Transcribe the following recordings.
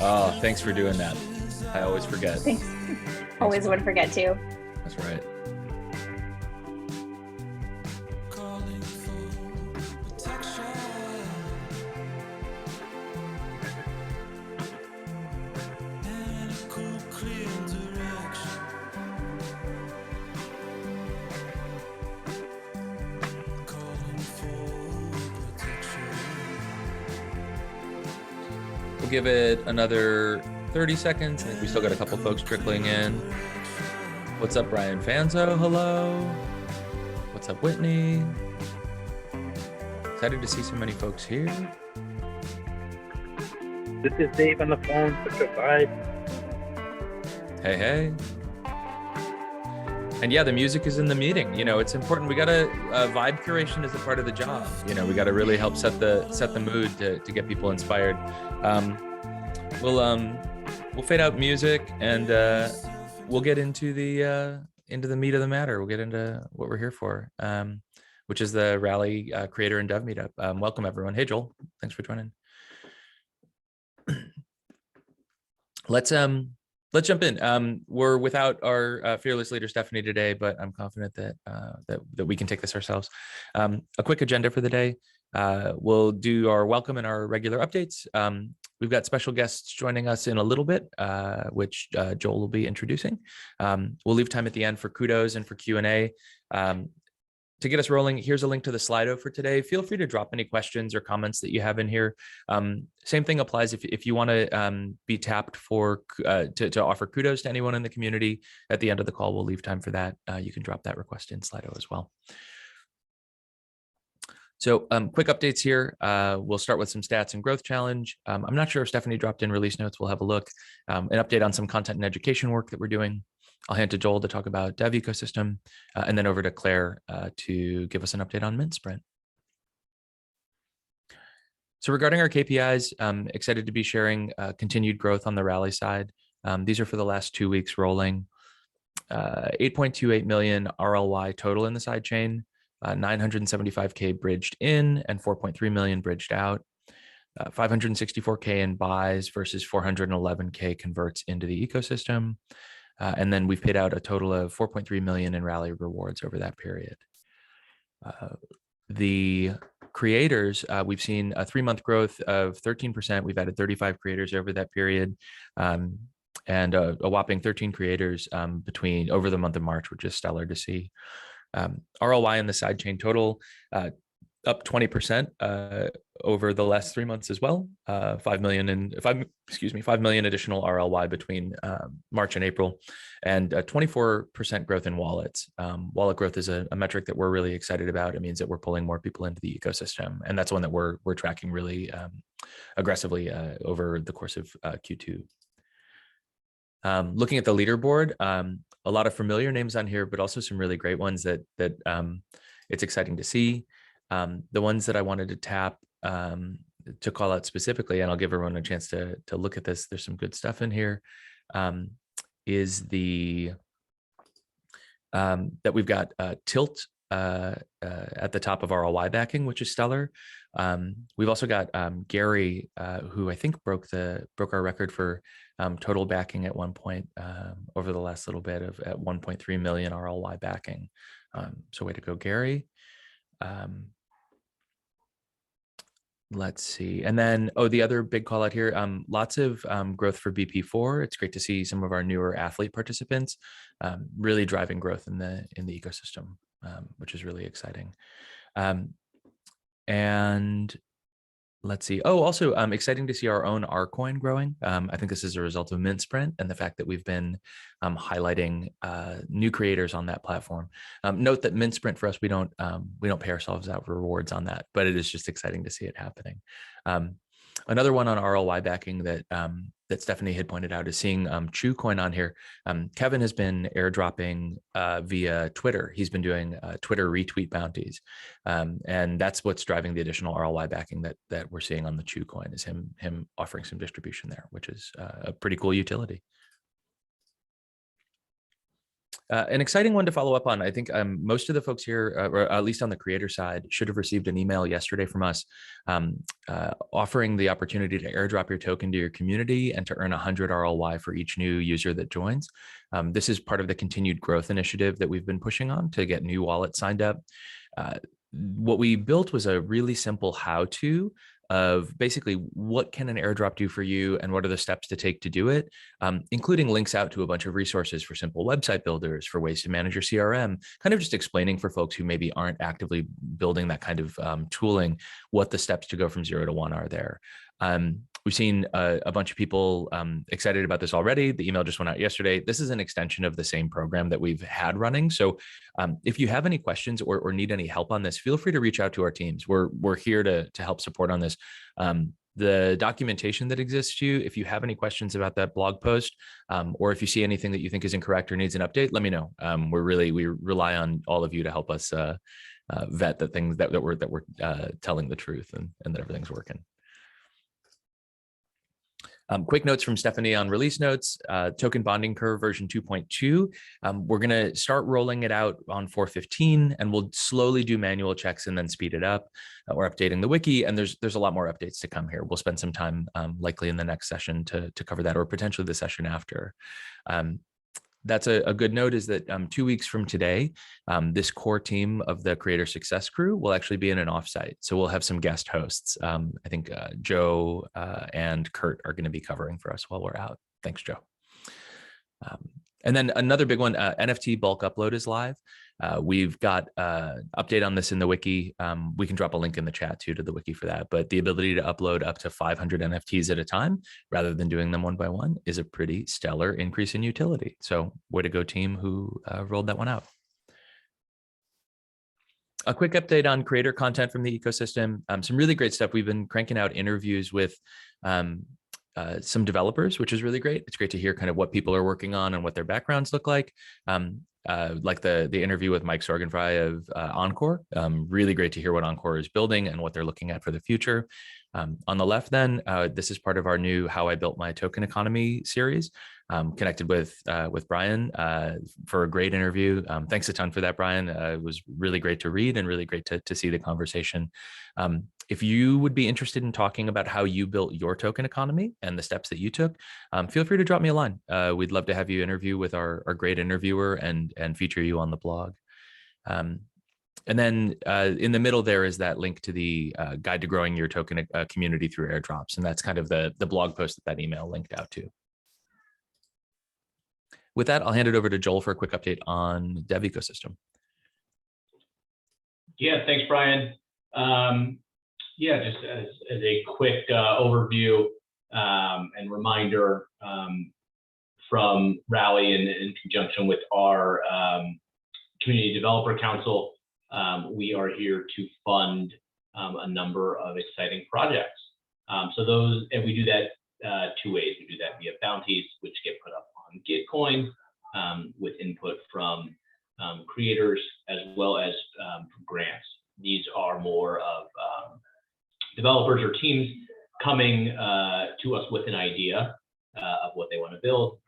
Oh, thanks for doing that. I always forget. Thanks. Thanks Always for would doing forget to. that. That's right. We'll give it another 30 seconds. I think we still got a couple folks trickling in. What's up, Brian Fanzo? Hello. What's up, Whitney? Excited to see so many folks here. This is Dave on the phone. Such a vibe. Hey, hey. And yeah, the music is in the meeting. You know, it's important. We got to vibe curation is a part of the job. You know, we got to really help set the mood to get people inspired. We'll fade out music and we'll get into the meat of the matter. We'll get into what we're here for, which is the Rally Creator and Dev Meetup. Welcome everyone. Hey Joel, thanks for joining. Let's jump in. We're without our fearless leader Stephanie today, but I'm confident that we can take this ourselves. A quick agenda for the day. We'll do our welcome and our regular updates. We've got special guests joining us in a little bit, which Joel will be introducing. We'll leave time at the end for kudos and for Q&A. To get us rolling, here's a link to the Slido for today. Feel free to drop any questions or comments that you have in here. Same thing applies if you want to be tapped for to offer kudos to anyone in the community. At the end of the call, we'll leave time for that. You can drop that request in Slido as well. So quick updates here. We'll start with some stats and growth challenge. I'm not sure if Stephanie dropped in release notes. We'll have a look. An update on some content and education work that we're doing. I'll hand to Joel to talk about dev ecosystem, and then over to Claire to give us an update on Mint Sprint. So regarding our KPIs, I'm excited to be sharing continued growth on the Rally side. These are for the last 2 weeks rolling. 8.28 million RLY total in the sidechain, 975K bridged in and 4.3 million bridged out. 564K in buys versus 411K converts into the ecosystem. And then we've paid out a total of 4.3 million in Rally rewards over that period. The creators, we've seen a 3-month growth of 13%. We've added 35 creators over that period, and a whopping 13 creators over the month of March, which is stellar to see. RLY in the sidechain total up 20% over the last 3 months as well. 5 million additional RLY between March and April, and 24% growth in wallets. Wallet growth is a metric that we're really excited about. It means that we're pulling more people into the ecosystem, and that's one that we're tracking really aggressively over the course of Q2. Looking at the leaderboard, a lot of familiar names on here, but also some really great ones that it's exciting to see. The ones that I wanted to tap to call out specifically, and I'll give everyone a chance to look at this. There's some good stuff in here. Is the that we've got Tilt at the top of RLY backing, which is stellar. We've also got Gary, who I think broke our record for total backing at one point over the last little bit at 1.3 million RLY backing. So way to go, Gary. Let's see. And then, the other big call out here, lots of growth for BP4. It's great to see some of our newer athlete participants really driving growth in the ecosystem, which is really exciting. And let's see. Also exciting to see our own Rcoin growing. I think this is a result of Mint Sprint and the fact that we've been highlighting new creators on that platform. Note that Mint Sprint for us, we don't pay ourselves out for rewards on that, but it is just exciting to see it happening. Another one on RLY backing that Stephanie had pointed out is seeing ChewCoin on here. Kevin has been airdropping via Twitter. He's been doing Twitter retweet bounties, and that's what's driving the additional RLY backing that we're seeing on the ChewCoin, is him offering some distribution there, which is a pretty cool utility. An exciting one to follow up on. I think most of the folks here, or at least on the creator side, should have received an email yesterday from us offering the opportunity to airdrop your token to your community and to earn 100 RLY for each new user that joins. This is part of the continued growth initiative that we've been pushing on to get new wallets signed up. What we built was a really simple how-to of basically what can an airdrop do for you and what are the steps to take to do it, including links out to a bunch of resources for simple website builders, for ways to manage your CRM, kind of just explaining for folks who maybe aren't actively building that kind of tooling, what the steps to go from 0 to 1 are there. We've seen a bunch of people excited about this already. The email just went out yesterday. This is an extension of the same program that we've had running. So if you have any questions or need any help on this, feel free to reach out to our teams. We're here to help support on this. The documentation that exists to you, if you have any questions about that blog post, or if you see anything that you think is incorrect or needs an update, let me know. We rely on all of you to help us vet the things that we're telling the truth and that everything's working. Quick notes from Stephanie on release notes, token bonding curve version 2.2. We're going to start rolling it out on 4.15, and we'll slowly do manual checks and then speed it up. We're updating the wiki, and there's a lot more updates to come here. We'll spend some time likely in the next session to cover that, or potentially the session after. That's a good note, is that 2 weeks from today, this core team of the Creator Success Crew will actually be in an offsite. So we'll have some guest hosts. I think Joe and Kurt are going to be covering for us while we're out. Thanks, Joe. And then another big one, NFT bulk upload is live. We've got update on this in the wiki. We can drop a link in the chat too to the wiki for that. But the ability to upload up to 500 NFTs at a time, rather than doing them one by one, is a pretty stellar increase in utility. So way to go, team who rolled that one out. A quick update on creator content from the ecosystem. Some really great stuff. We've been cranking out interviews with some developers, which is really great. It's great to hear kind of what people are working on and what their backgrounds look like. Like the interview with Mike Sorgenfrey of Encore. Really great to hear what Encore is building and what they're looking at for the future. On the left then, this is part of our new How I Built My Token Economy series. Connected with Brian for a great interview. Thanks a ton for that, Brian. It was really great to read and really great to see the conversation. If you would be interested in talking about how you built your token economy and the steps that you took, feel free to drop me a line. We'd love to have you interview with our great interviewer and feature you on the blog. And then in the middle there is that link to the guide to growing your token community through airdrops. And that's kind of the blog post that email linked out to. With that, I'll hand it over to Joel for a quick update on dev ecosystem. Yeah, thanks, Brian. Yeah, just as a quick overview and reminder from Rally in conjunction with our Community Developer Council, we are here to fund a number of exciting projects. And we do that 2 ways. We do that via bounties, which get put up on Gitcoin with input from creators, as well as from grants. These are more of developers or teams coming to us with an idea of what they want to build,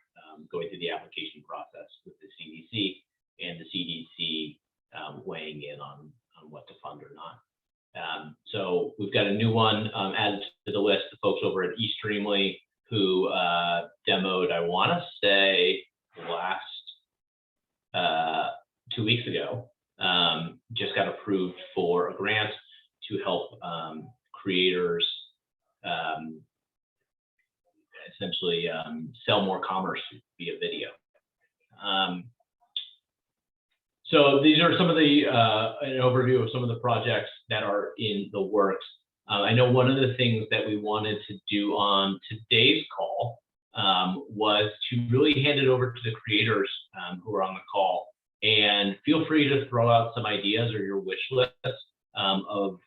going through the application process with the CDC, and the CDC weighing in on what to fund or not. So we've got a new one added to the list, the folks over at eStreamly, who demoed, I want to say, last 2 weeks ago, just got approved for a grant to help creators essentially sell more commerce via video. So these are some of the an overview of some of the projects that are in the works. I know one of the things that we wanted to do on today's call was to really hand it over to the creators who are on the call, and feel free to throw out some ideas or your wish list of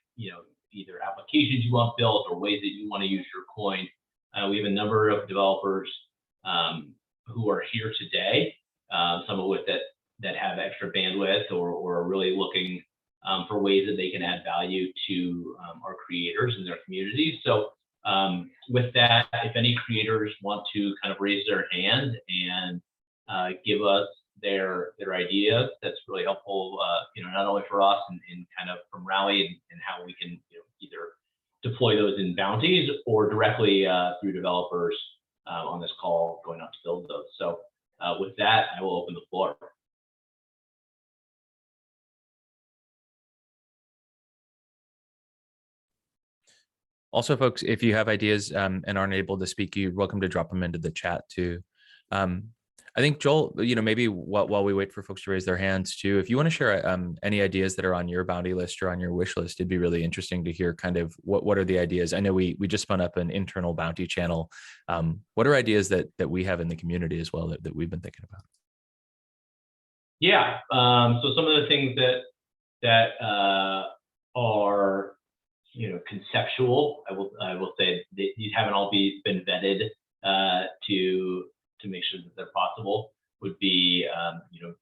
either applications you want built or ways that you want to use your coin. We have a number of developers who are here today, some of which that have extra bandwidth or are really looking for ways that they can add value to our creators and their communities. So with that, if any creators want to kind of raise their hand and give us their ideas. That's really helpful, not only for us and kind of from Rally and how we can either deploy those in bounties or directly through developers on this call going out to build those. So with that, I will open the floor. Also, folks, if you have ideas and aren't able to speak, you're welcome to drop them into the chat too. I think Joel, maybe while we wait for folks to raise their hands too, if you want to share any ideas that are on your bounty list or on your wish list, it'd be really interesting to hear kind of what are the ideas. I know we just spun up an internal bounty channel. What are ideas that we have in the community as well that we've been thinking about? Yeah, so some of the things that are conceptual, I will say these haven't all been vetted to make sure that they're possible, would be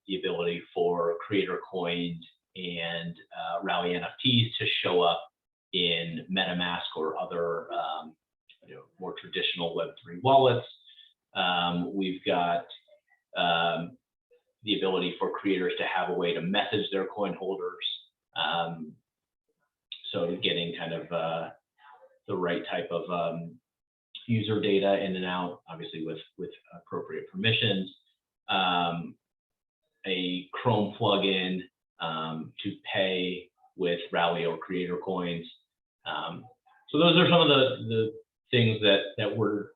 the ability for creator coins and Rally NFTs to show up in MetaMask or other more traditional Web3 wallets. We've got the ability for creators to have a way to message their coin holders. So getting kind of the right type of user data in and out, obviously with appropriate permissions. A Chrome plugin to pay with Rally or creator coins. So those are some of the things that we're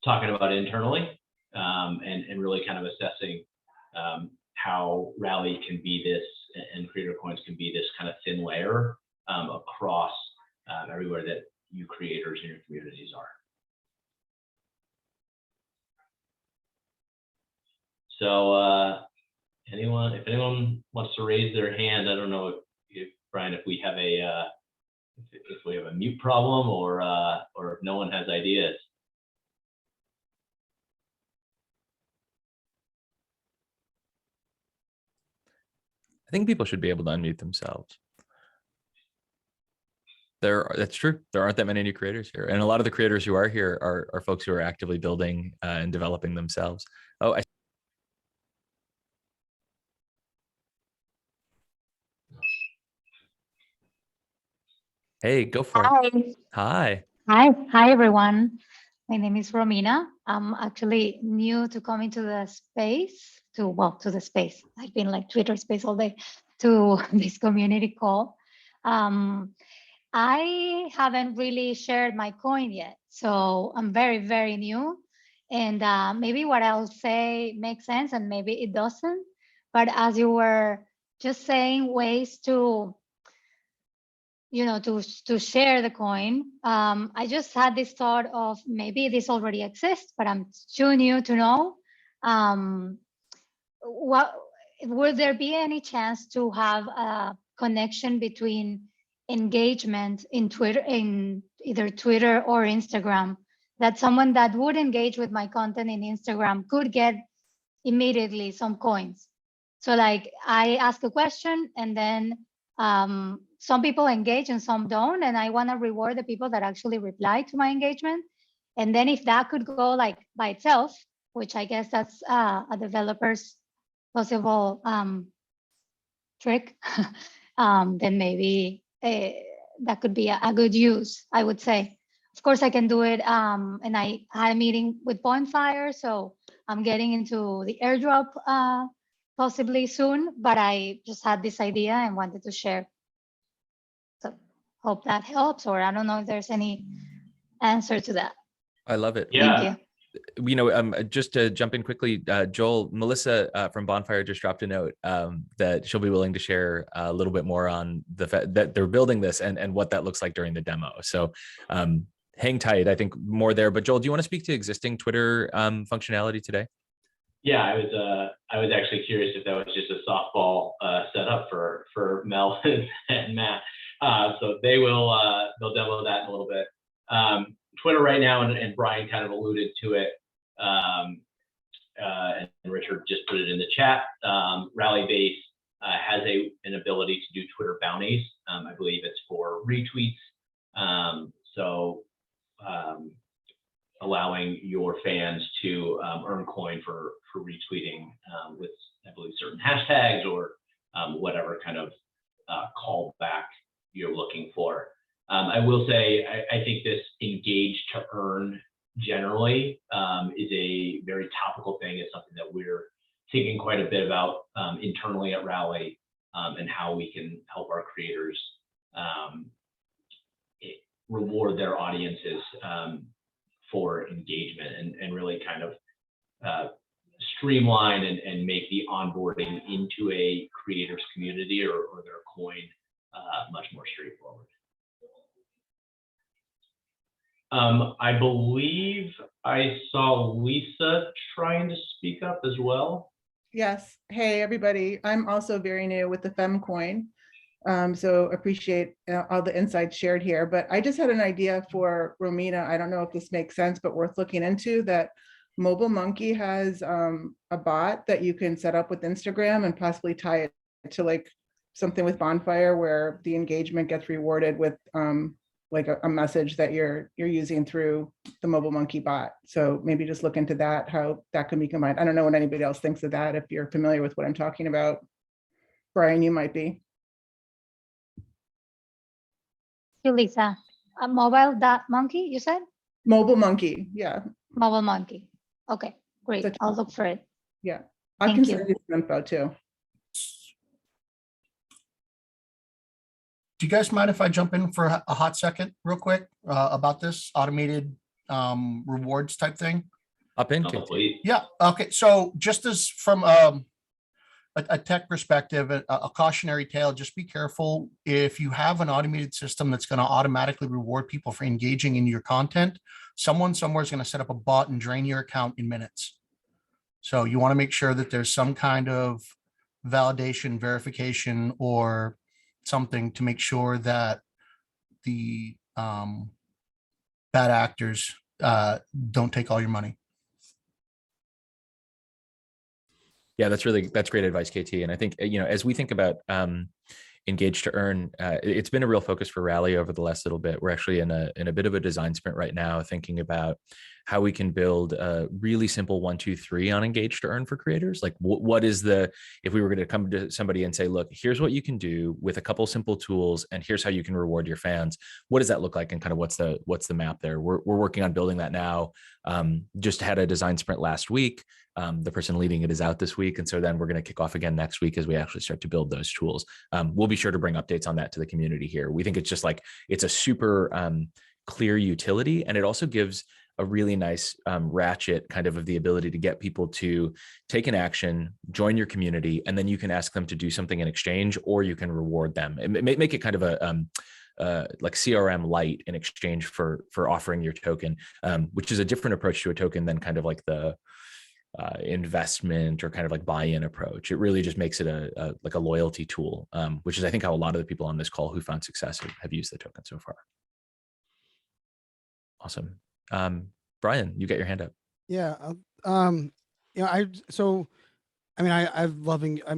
talking about internally and really kind of assessing how Rally can be this and creator coins can be this kind of thin layer across everywhere that you creators in your communities are. So if anyone wants to raise their hand, I don't know if Brian, if we have a mute problem or if no one has ideas. I think people should be able to unmute themselves. That's true. There aren't that many new creators here. And a lot of the creators who are here are folks who are actively building and developing themselves. Oh, hey, go for it. Hi. Hi, everyone. My name is Romina. I'm actually new to coming to the space, to the space. I've been like Twitter space all day to this community call. I haven't really shared my coin yet, so I'm very, very new. And maybe what I'll say makes sense and maybe it doesn't. But as you were just saying ways to to share the coin. I just had this thought of maybe this already exists, but I'm too new to know. Would there be any chance to have a connection between engagement in Twitter, in either Twitter or Instagram, that someone that would engage with my content in Instagram could get immediately some coins? So like I ask a question and then some people engage and some don't, and I want to reward the people that actually reply to my engagement. And then if that could go like by itself, which I guess that's a developer's possible trick, then maybe that could be a good use, I would say. Of course, I can do it, and I had a meeting with Bonfire, so I'm getting into the airdrop possibly soon, but I just had this idea and wanted to share. So hope that helps, or I don't know if there's any answer to that. I love it. Yeah. Thank you. Just to jump in quickly, Joel, Melissa from Bonfire just dropped a note that she'll be willing to share a little bit more on the fact that they're building this and what that looks like during the demo. So hang tight, I think more there. But Joel, do you want to speak to existing Twitter functionality today? Yeah, I was actually curious if that was just a softball setup for Mel and Matt. So they'll demo that in a little bit. Twitter right now, and Brian kind of alluded to it, and Richard just put it in the chat. Rallybase has an ability to do Twitter bounties. I believe it's for retweets. So allowing your fans to earn coin for retweeting with, I believe, certain hashtags or whatever kind of callback you're looking for. I will say, I think this engage to earn generally is a very topical thing. It's something that we're thinking quite a bit about internally at Rally, and how we can help our creators reward their audiences for engagement, and really kind of streamline and make the onboarding into a creator's community or their coin much more straightforward. I believe I saw Lisa trying to speak up as well. Yes. Hey, everybody. I'm also very new with the FemCoin. So appreciate all the insights shared here. But I just had an idea for Romina. I don't know if this makes sense, but worth looking into, that Mobile Monkey has a bot that you can set up with Instagram and possibly tie it to like something with Bonfire, where the engagement gets rewarded with like a message that you're using through the Mobile Monkey bot. So maybe just look into that, how that can be combined. I don't know what anybody else thinks of that, if you're familiar with what I'm talking about. Brian, you might be. You, Lisa. Mobile.monkey, you said? Mobile Monkey, yeah. Mobile Monkey. Okay, great. Such- I'll look for it. Yeah. I Thank can you. send you some info too. Do you guys mind if I jump in for a hot second real quick about this automated rewards type thing? Up in, Oh, KT. please. Yeah, okay, so just as from a tech perspective, a cautionary tale, just be careful if you have an automated system that's going to automatically reward people for engaging in your content. Someone somewhere is going to set up a bot and drain your account in minutes. So you want to make sure that there's some kind of validation, verification, or something to make sure that the bad actors don't take all your money. Yeah, that's great advice, KT. And I think, as we think about engage to earn, it's been a real focus for Rally over the last little bit. We're actually in a bit of a design sprint right now, thinking about how we can build a really simple 1, 2, 3 on engage to earn for creators. Like what is if we were going to come to somebody and say, look, here's what you can do with a couple simple tools, and here's how you can reward your fans. What does that look like? And kind of what's the map there? We're working on building that now. Just had a design sprint last week. The person leading it is out this week. And so then we're going to kick off again next week as we actually start to build those tools. We'll be sure to bring updates on that to the community here. We think it's just it's a super clear utility. And it also gives a really nice ratchet kind of the ability to get people to take an action, join your community, and then you can ask them to do something in exchange, or you can reward them. And make it kind of a like CRM light in exchange for offering your token, which is a different approach to a token than kind of like the investment or kind of like buy-in approach. It really just makes it like a loyalty tool, which is I think how a lot of the people on this call who found success have used the token so far. Awesome. Brian, you got your hand up. Yeah. I'm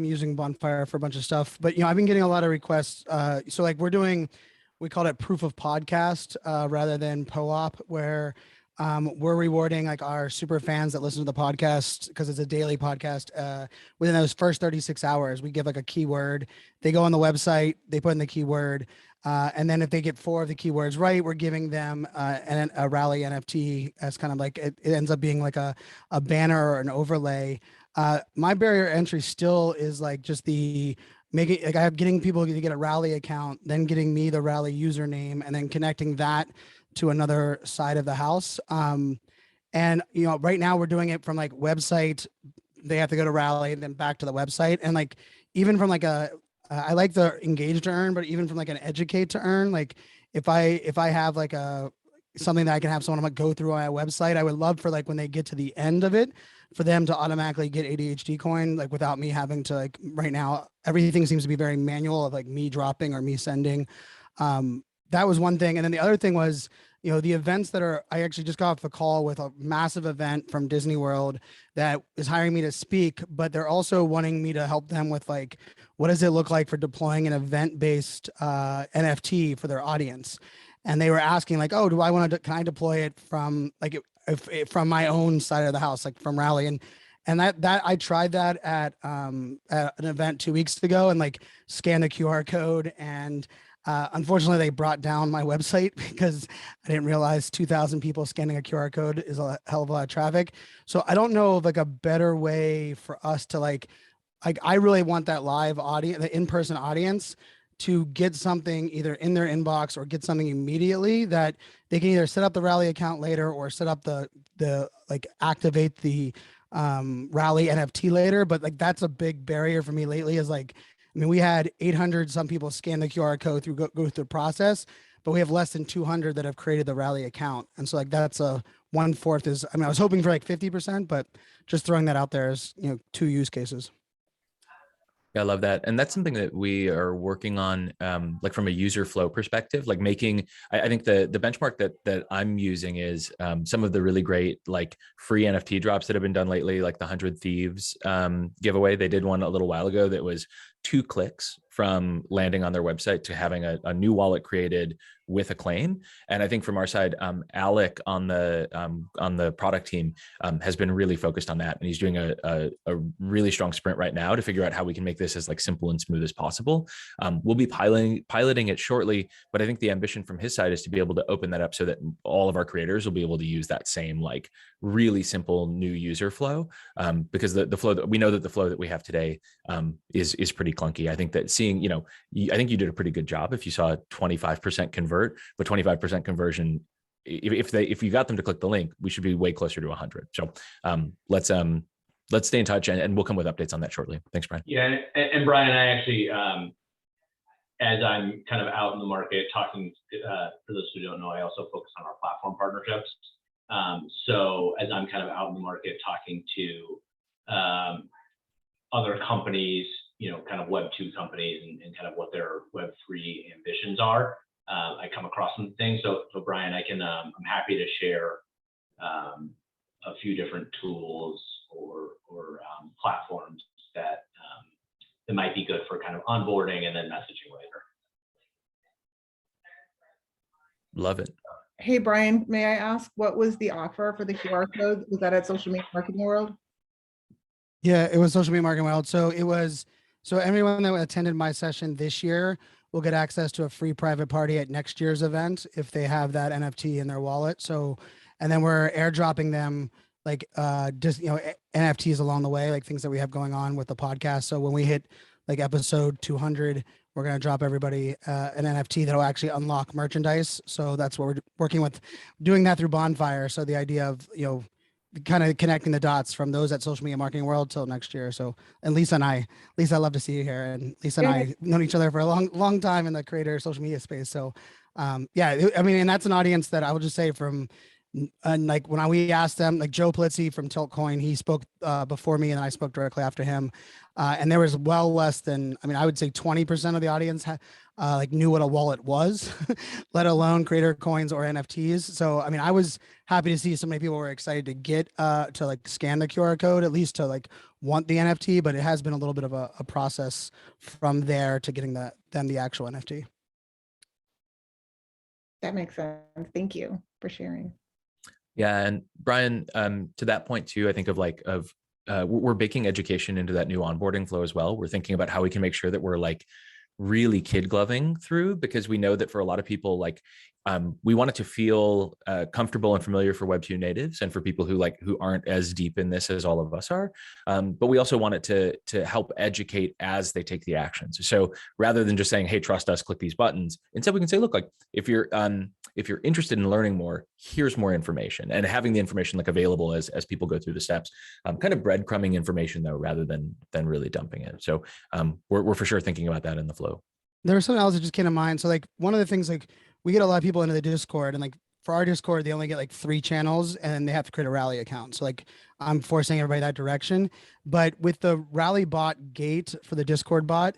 using Bonfire for a bunch of stuff, but I've been getting a lot of requests. So like we call it proof of podcast rather than POAP, where we're rewarding like our super fans that listen to the podcast, because it's a daily podcast. Within those first 36 hours, we give like a keyword. They go on the website, they put in the keyword, and then if they get 4 of the keywords right, we're giving them a Rally NFT as kind of like it ends up being like a banner or an overlay. My barrier entry still is like just getting people to get a Rally account, then getting me the Rally username, and then connecting that to another side of the house. And right now we're doing it from like website, they have to go to Rally and then back to the website. And like, even from like I like the engage to earn, but even from like an educate to earn, like if I have like something that I can have someone go through on my website, I would love for like when they get to the end of it, for them to automatically get ADHD coin, like without me having to like, right now, everything seems to be very manual of like me dropping or me sending. That was one thing. And then the other thing was, the events I actually just got off the call with a massive event from Disney World that is hiring me to speak, but they're also wanting me to help them with like, what does it look like for deploying an event-based NFT for their audience? And they were asking like, oh, can I deploy it from like, if from my own side of the house, like from Rally. And that I tried that at an event 2 weeks ago and like scanned the QR code, and unfortunately they brought down my website because I didn't realize 2,000 people scanning a QR code is a hell of a lot of traffic. So I don't know of like a better way for us to like I really want that live audience, the in-person audience, to get something either in their inbox or get something immediately that they can either set up the Rally account later or set up the like activate the Rally NFT later. But like that's a big barrier for me lately is like, I mean, we had 800 some people scan the QR code through go through the process, but we have less than 200 that have created the Rally account. And so like that's a 1/4 is, I mean, I was hoping for like 50%, but just throwing that out there as, you know, 2 use cases. Yeah, I love that. And that's something that we are working on, like from a user flow perspective, like making, I think the benchmark that I'm using is some of the really great, like free NFT drops that have been done lately, like the 100 Thieves giveaway. They did one a little while ago that was 2 clicks from landing on their website to having a new wallet created with a claim. And I think from our side, Alec on the product team has been really focused on that. And he's doing a really strong sprint right now to figure out how we can make this as like simple and smooth as possible. We'll be piloting it shortly, but I think the ambition from his side is to be able to open that up so that all of our creators will be able to use that same like really simple new user flow, because the flow that we know that the flow that we have today is pretty clunky. I think that seeing, you know, I think you did a pretty good job if you saw a 25% convert, but 25% conversion, if you got them to click the link, we should be way closer to 100. So let's stay in touch, and we'll come with updates on that shortly. Thanks, Brian. Yeah, and Brian, I actually, as I'm kind of out in the market talking, for those who don't know, I also focus on our platform partnerships. So as I'm kind of out in the market talking to other companies, you know, kind of Web 2 companies and kind of what their Web 3 ambitions are, I come across some things. So Brian, I'm happy to share a few different tools or platforms that might be good for kind of onboarding and then messaging later. Love it. Hey, Brian, may I ask, what was the offer for the QR code? Was that at Social Media Marketing World? Yeah, it was Social Media Marketing World. So it was, so everyone that attended my session this year will get access to a free private party at next year's event if they have that NFT in their wallet. So, and then we're airdropping them like just, you know, NFTs along the way, like things that we have going on with the podcast. So when we hit like episode 200, we're going to drop everybody an NFT that'll actually unlock merchandise. So that's what we're working with, doing that through Bonfire. So the idea of, you know, kind of connecting the dots from those at Social Media Marketing World till next year. So, and Lisa and I, Lisa, I love to see you here. And Lisa and I known each other for a long time in the creator social media space. So yeah, I mean, and that's an audience that I will just say from, and like when we asked them, like Joe Plitzy from Tiltcoin, he spoke before me and I spoke directly after him. And there was well less than, I mean, I would say 20% of the audience like knew what a wallet was, let alone creator coins or NFTs. So, I mean, I was happy to see so many people were excited to get to like scan the QR code, at least to like want the NFT, but it has been a little bit of a process from there to getting them the actual NFT. That makes sense. Thank you for sharing. Yeah, and Brian, to that point too, I think of we're baking education into that new onboarding flow as well. We're thinking about how we can make sure that we're like really kid gloving through, because we know that for a lot of people, like we want it to feel comfortable and familiar for Web 2 natives and for people who aren't as deep in this as all of us are. But we also want it to help educate as they take the actions. So rather than just saying, hey, trust us, click these buttons, instead we can say, look, like if you're interested in learning more, here's more information, and having the information like available as people go through the steps, kind of breadcrumbing information though, rather than really dumping it. So we're for sure thinking about that in the flow. There was something else that just came to mind. So like one of the things, like we get a lot of people into the Discord, and like for our Discord, they only get like 3 channels and they have to create a Rally account. So like I'm forcing everybody that direction. But with the Rally bot gate for the Discord bot,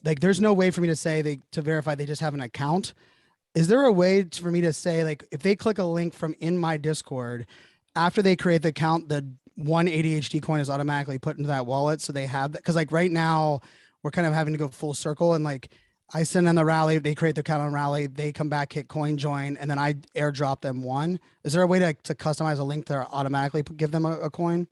like there's no way for me to say to verify they just have an account. Is there a way for me to say, like, if they click a link from in my Discord, after they create the account, the one ADHD coin is automatically put into that wallet? So they have that. Cause like right now we're kind of having to go full circle, and like, I send them the rally, they create their account on rally, they come back, hit coin join, and then I airdrop them one. Is there a way to customize a link to automatically give them a coin?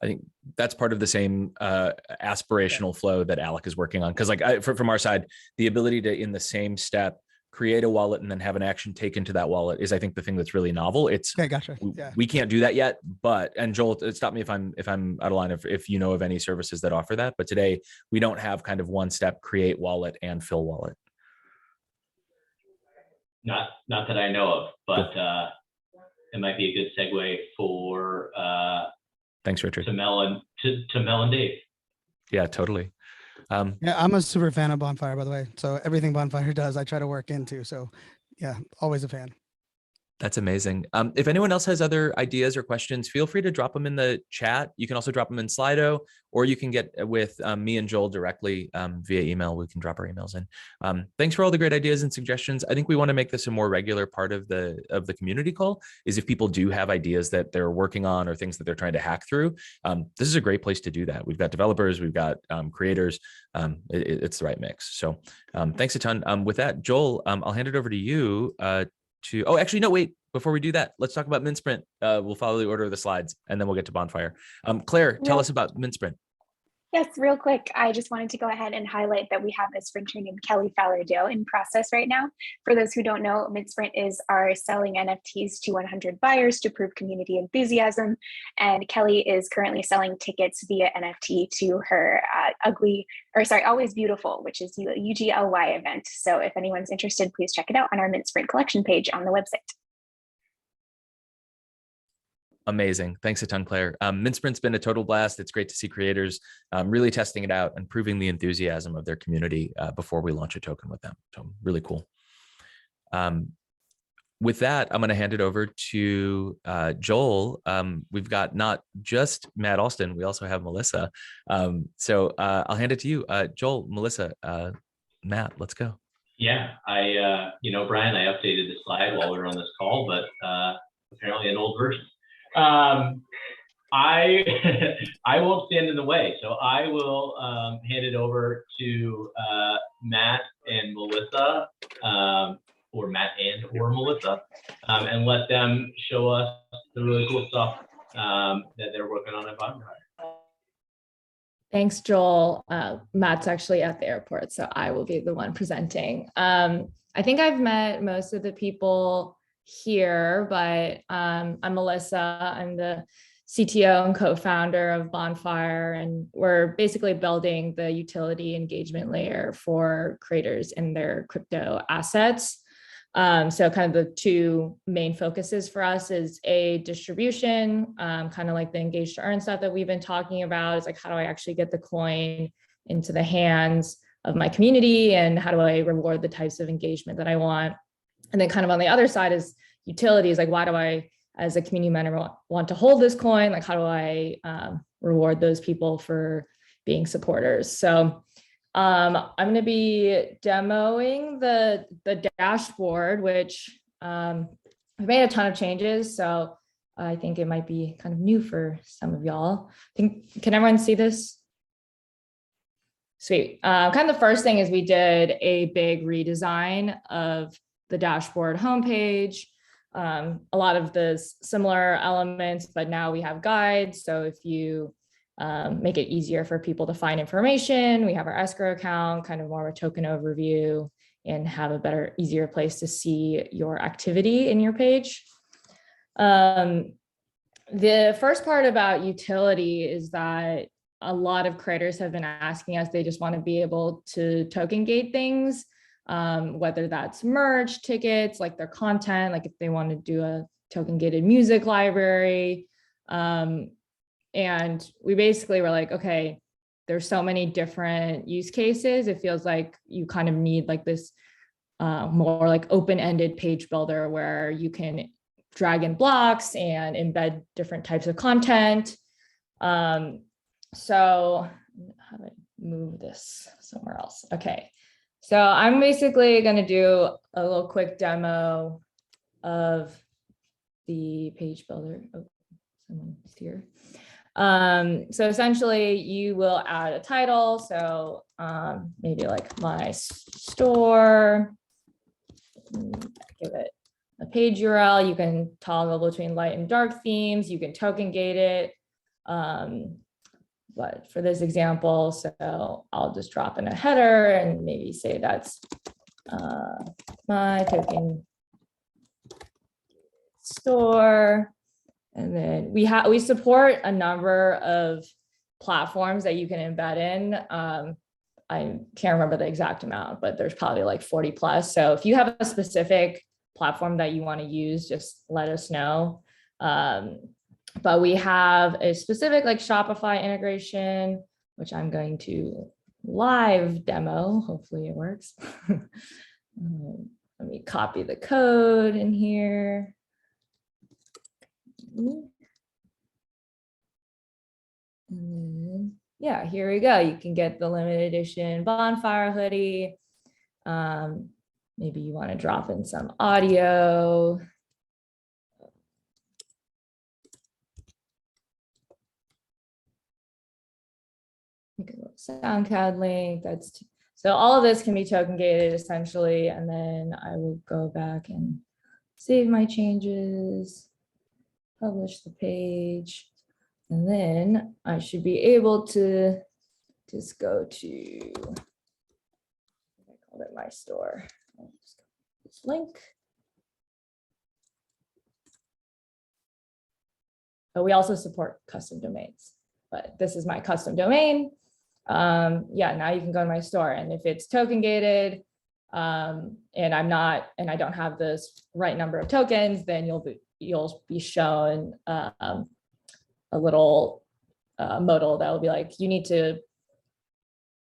I think that's part of the same aspirational flow that Alec is working on. Because like from our side, the ability to, in the same step, create a wallet and then have an action taken to that wallet is, I think, the thing that's really novel. It's Okay, gotcha. Yeah. we can't do that yet, but, and Joel, stop me if I'm out of line, if you know of any services that offer that, but today we don't have kind of one step create wallet and fill wallet. Not that I know of, but it might be a good segue for Thanks, Richard. to Mel and Dave. Yeah, totally. Yeah, I'm a super fan of Bonfire, by the way. So everything Bonfire does, I try to work into. So yeah, always a fan. That's amazing. If anyone else has other ideas or questions, feel free to drop them in the chat. You can also drop them in Slido, or you can get with me and Joel directly via email. We can drop our emails in. Thanks for all the great ideas and suggestions. I think we want to make this a more regular part of the community call. Is if people do have ideas that they're working on or things that they're trying to hack through, this is a great place to do that. We've got developers, we've got creators. It's the right mix. So thanks a ton. With that, Joel, I'll hand it over to you. Oh, actually, no, wait, before we do that, let's talk about MintSprint. We'll follow the order of the slides and then we'll get to Bonfire. Claire, tell us about MintSprint. Yes, real quick. I just wanted to go ahead and highlight that we have a sprinter named Kelly Fowler-Doe in process right now. For those who don't know, MintSprint is our selling NFTs to 100 buyers to prove community enthusiasm. And Kelly is currently selling tickets via NFT to her Always Beautiful, which is the UGLY event. So if anyone's interested, please check it out on our MintSprint collection page on the website. Amazing. Thanks a ton, Claire. MintSprint's been a total blast. It's great to see creators really testing it out and proving the enthusiasm of their community before we launch a token with them. So really cool. With that, I'm going to hand it over to Joel. We've got not just Matt Alston, we also have Melissa. So I'll hand it to you. Joel, Melissa, Matt, let's go. Yeah, Brian, I updated the slide while we were on this call, but apparently an old version. I won't stand in the way, so I will hand it over to Matt and Melissa, or Matt or Melissa, and let them show us the really cool stuff that they're working on at Bonfire. Thanks, Joel. Matt's actually at the airport, so I will be the one presenting. I think I've met most of the people here, but I'm Melissa. I'm the CTO and co-founder of Bonfire, and we're basically building the utility engagement layer for creators and their crypto assets. So kind of the two main focuses for us is distribution, kind of like the engage to earn stuff that we've been talking about. It's like, how do I actually get the coin into the hands of my community, and how do I reward the types of engagement that I want? And then kind of on the other side is utilities, like why do I, as a community member, want to hold this coin? Like how do I reward those people for being supporters? So I'm going to be demoing the dashboard, which I've made a ton of changes. So I think it might be kind of new for some of y'all. Can everyone see this? Sweet. Kind of the first thing is we did a big redesign of the dashboard homepage. A lot of the similar elements, but now we have guides. So if you make it easier for people to find information, we have our escrow account, kind of more of a token overview, and have a better, easier place to see your activity in your page. The first part about utility is that a lot of creators have been asking us, they just want to be able to token gate things. Whether that's merch, tickets, like their content, like if they want to do a token gated music library. And we basically were like, okay, there's so many different use cases. It feels like you kind of need like this more like open-ended page builder where you can drag in blocks and embed different types of content. So how do I move this somewhere else? Okay. So I'm basically going to do a little quick demo of the page builder. Oh, someone's here. So essentially you will add a title. So maybe like my store, give it a page URL. You can toggle between light and dark themes. You can token gate it. But for this example, so I'll just drop in a header and maybe say that's my token store. And then we support a number of platforms that you can embed in. I can't remember the exact amount, but there's probably like 40 plus. So if you have a specific platform that you want to use, just let us know. But we have a specific like Shopify integration, which I'm going to live demo. Hopefully it works. Let me copy the code in here. And yeah, here we go. You can get the limited edition bonfire hoodie. Maybe you want to drop in some audio. Make a little SoundCloud link. So all of this can be token gated essentially, and then I will go back and save my changes, publish the page, and then I should be able to just go to, I called it my store. I'll just go to this link. But we also support custom domains, but this is my custom domain. Yeah, now you can go to my store, and if it's token gated and I don't have this right number of tokens, then you'll be shown a little modal that will be like, you need to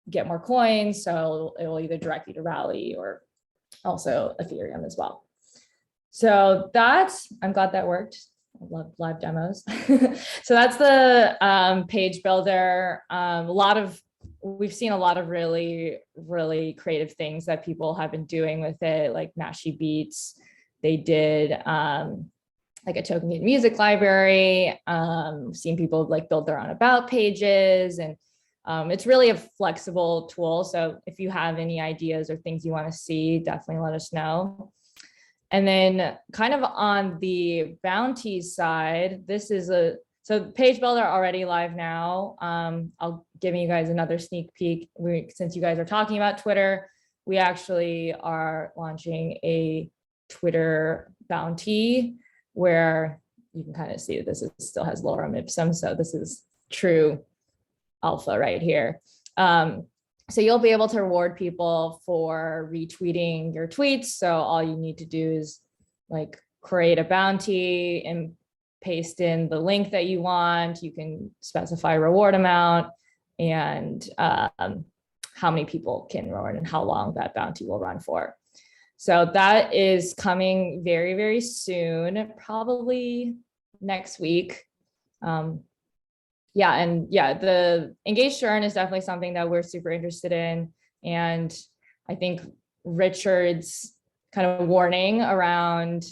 get more coins. So it will either direct you to Rally or also Ethereum as well. So I'm glad that worked. I love live demos. So that's the page builder. We've seen a lot of really, really creative things that people have been doing with it, like Nashi Beats. They did like a token gated music library. Seen people like build their own about pages, and it's really a flexible tool. So if you have any ideas or things you want to see, definitely let us know. And then kind of on the bounty side, so page builder already live now. I'll give you guys another sneak peek. Since you guys are talking about Twitter, we actually are launching a Twitter bounty where you can kind of see that this still has lorem ipsum. So this is true alpha right here. So you'll be able to reward people for retweeting your tweets. So all you need to do is like create a bounty and paste in the link that you want. You can specify reward amount and how many people can reward and how long that bounty will run for. So that is coming very, very soon, probably next week. The engaged to earn is definitely something that we're super interested in. And I think Richard's kind of warning around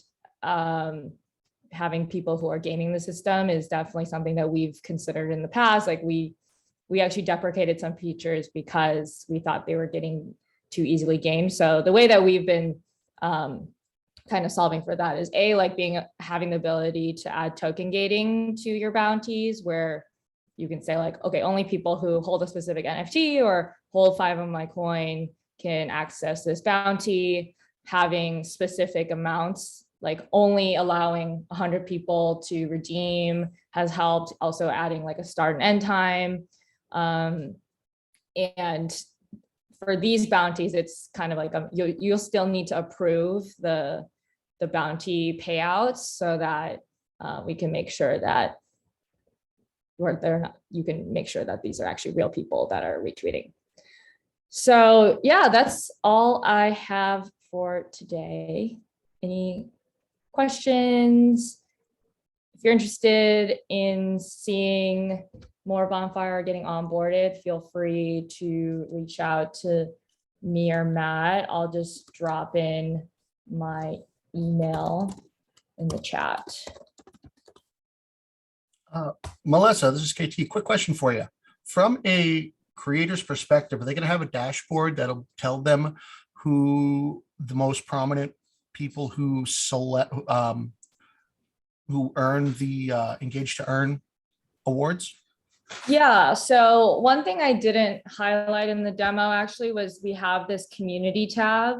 having people who are gaming the system is definitely something that we've considered in the past. Like we actually deprecated some features because we thought they were getting too easily gamed. So the way that we've been kind of solving for that is having the ability to add token gating to your bounties, where you can say like, okay, only people who hold a specific NFT or hold 5 of my coin can access this bounty. Having specific amounts, like only allowing 100 people to redeem has helped. Also adding like a start and end time. And for these bounties, it's kind of like you'll still need to approve the bounty payouts so that we can make sure that you can make sure that these are actually real people that are retweeting. So yeah, that's all I have for today. Any questions? If you're interested in seeing more Bonfire getting onboarded, feel free to reach out to me or Matt. I'll just drop in my email in the chat. Melissa, this is KT. Quick question for you. From a creator's perspective, are they going to have a dashboard that'll tell them who the most prominent people who select who earn the Engage to Earn awards? Yeah, so one thing I didn't highlight in the demo actually was we have this community tab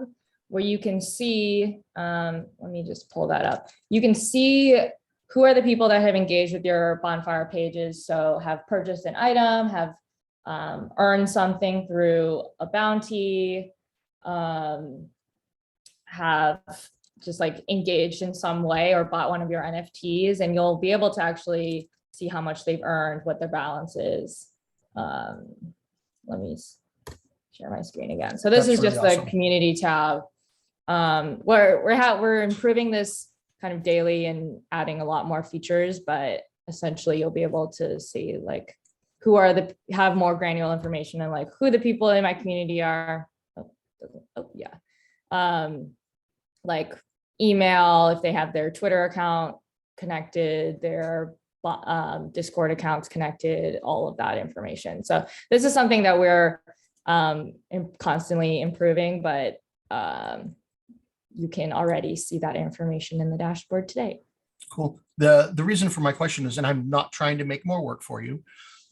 where you can see, let me just pull that up. You can see who are the people that have engaged with your bonfire pages. So have purchased an item, have earned something through a bounty, have just like engaged in some way or bought one of your NFTs, and you'll be able to actually see how much they've earned, what their balance is. Let me share my screen again. So this That's is just really the awesome. community tab. We're improving this kind of daily and adding a lot more features, but essentially you'll be able to see like who are have more granular information and like who the people in my community are. Like email, if they have their Twitter account connected, their Discord accounts connected, all of that information. So this is something that we're constantly improving, but you can already see that information in the dashboard today. Cool. The reason for my question is, and I'm not trying to make more work for you,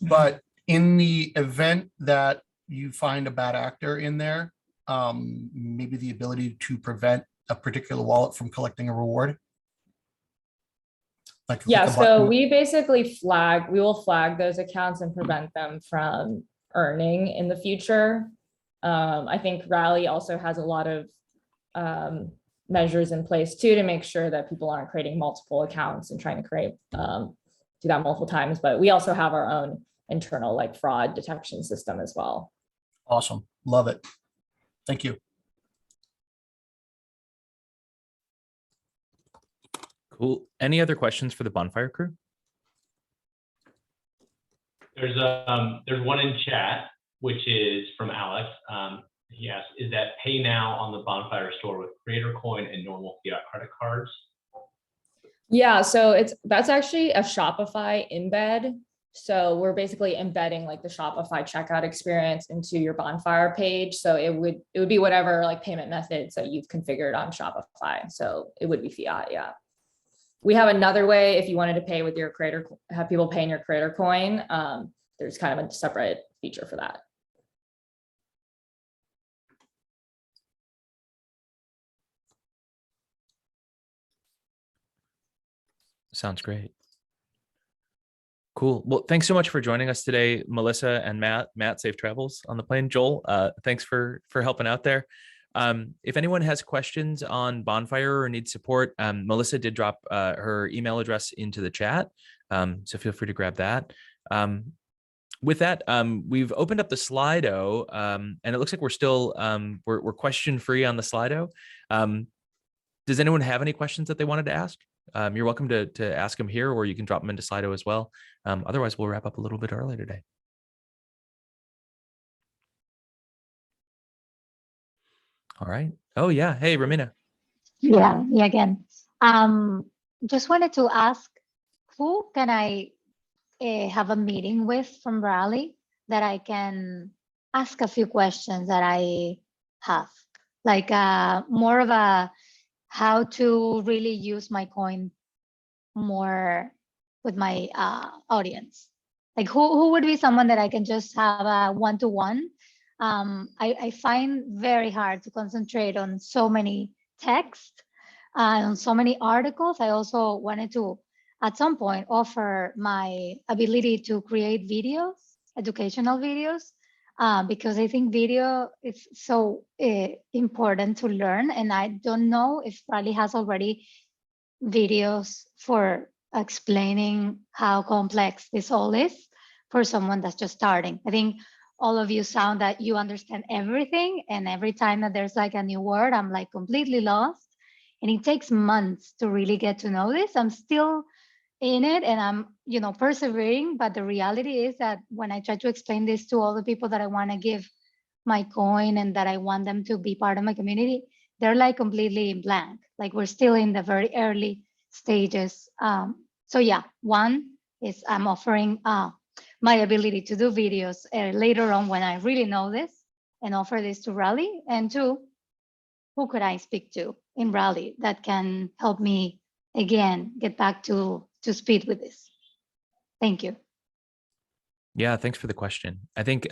but in the event that you find a bad actor in there, maybe the ability to prevent a particular wallet from collecting a reward. Like Yeah, click a so button. we basically we will flag those accounts and prevent them from earning in the future. I think Rally also has a lot of measures in place too to make sure that people aren't creating multiple accounts and trying to do that multiple times. But we also have our own internal like fraud detection system as well. Awesome. Love it. Thank you. Cool. Any other questions for the bonfire crew? There's one in chat, which is from Alex. He asked, is that pay now on the bonfire store with Creator Coin and normal fiat credit cards? Yeah, so that's actually a Shopify embed. So we're basically embedding like the Shopify checkout experience into your bonfire page. So it would be whatever like payment methods that you've configured on Shopify. So it would be fiat, yeah. We have another way if you wanted to pay with your creator, have people pay in your Creator Coin. There's kind of a separate feature for that. Sounds great. Cool. Well, thanks so much for joining us today, Melissa and Matt. Matt, safe travels on the plane. Joel, thanks for helping out there. If anyone has questions on Bonfire or needs support, Melissa did drop her email address into the chat. So feel free to grab that. With that, we've opened up the Slido, and it looks like we're still we're question free on the Slido. Does anyone have any questions that they wanted to ask? You're welcome to ask them here, or you can drop them into Slido as well. Otherwise, we'll wrap up a little bit early today. All right. Oh yeah. Hey, Romina. Yeah, again. Just wanted to ask, who can I have a meeting with from Rally that I can ask a few questions that I have, like more of a how to really use my coin more with my audience. Like who would be someone that I can just have a one-to-one? I find very hard to concentrate on so many texts, on so many articles. I also wanted to, at some point, offer my ability to create videos, educational videos, because I think video is so important to learn. And I don't know if Rally has already videos for explaining how complex this all is for someone that's just starting. I think all of you sound that you understand everything, and every time that there's like a new word, I'm like completely lost, and it takes months to really get to know this. I'm still in it and I'm, persevering, but the reality is that when I try to explain this to all the people that I want to give my coin and that I want them to be part of my community, they're like completely blank. Like we're still in the very early stages. So yeah, one, is I'm offering my ability to do videos later on when I really know this and offer this to Raleigh. And two, who could I speak to in Raleigh that can help me again get back to speed with this? Thank you. Yeah, thanks for the question. I think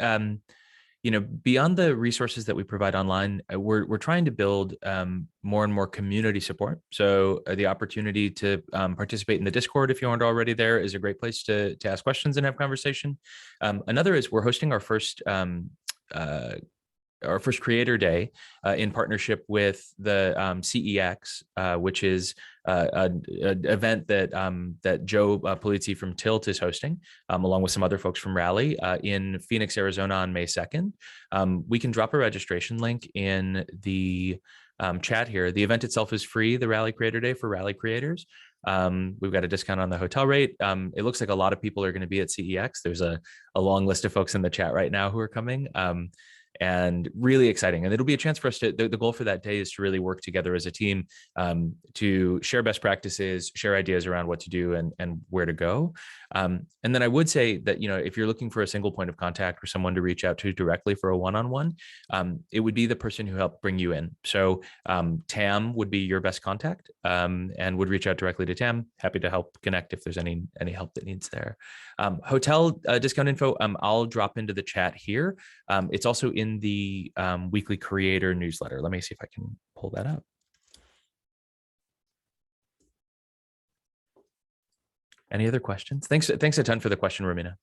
beyond the resources that we provide online, we're trying to build more and more community support. So the opportunity to participate in the Discord, if you aren't already there, is a great place to ask questions and have conversation. Another is we're hosting our first Creator Day in partnership with the CEX, which is an event that Joe Polizzi from Tilt is hosting, along with some other folks from Raleigh in Phoenix, Arizona on May 2nd. We can drop a registration link in the chat here. The event itself is free, the Raleigh Creator Day for Raleigh creators. We've got a discount on the hotel rate. It looks like a lot of people are going to be at CEX. There's a long list of folks in the chat right now who are coming. And really exciting. And it'll be a chance for us to, the goal for that day is to really work together as a team to share best practices, share ideas around what to do and where to go. And then I would say that, if you're looking for a single point of contact or someone to reach out to directly for a one-on-one, it would be the person who helped bring you in. So Tam would be your best contact and would reach out directly to Tam. Happy to help connect if there's any help that needs there. Hotel discount info, I'll drop into the chat here. It's also in the weekly creator newsletter. Let me see if I can pull that up. Any other questions? Thanks a ton for the question, Romina.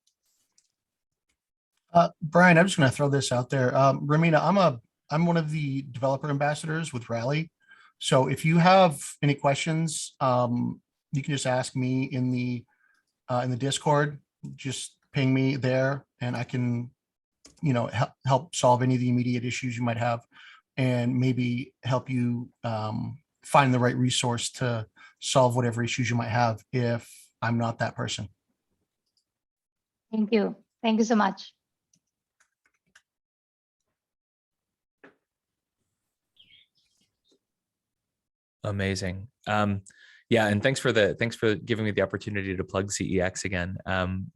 Brian, I'm just going to throw this out there. Romina, I'm one of the developer ambassadors with Raleigh. So if you have any questions, you can just ask me in the Discord. Just ping me there, and I can, help solve any of the immediate issues you might have, and maybe help you find the right resource to solve whatever issues you might have if I'm not that person. Thank you. Thank you so much. Amazing. Yeah, and thanks for giving me the opportunity to plug CEX again.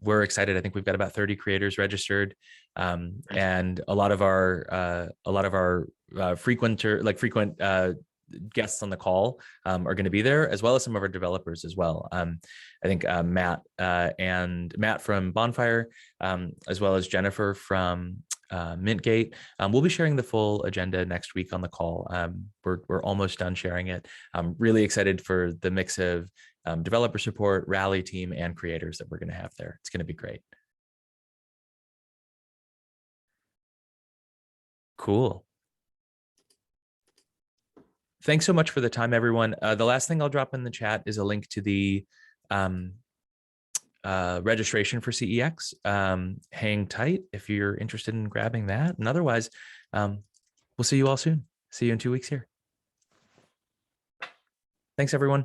We're excited. I think we've got about 30 creators registered, and a lot of our frequent guests on the call are going to be there, as well as some of our developers as well. I think Matt from Bonfire, as well as Jennifer from Mintgate. We'll be sharing the full agenda next week on the call. We're almost done sharing it. I'm really excited for the mix of developer support, Raleigh team, and creators that we're going to have there. It's going to be great. Cool. Thanks so much for the time, everyone. The last thing I'll drop in the chat is a link to the registration for CEX. Hang tight if you're interested in grabbing that. And otherwise, we'll see you all soon. See you in 2 weeks here. Thanks, everyone.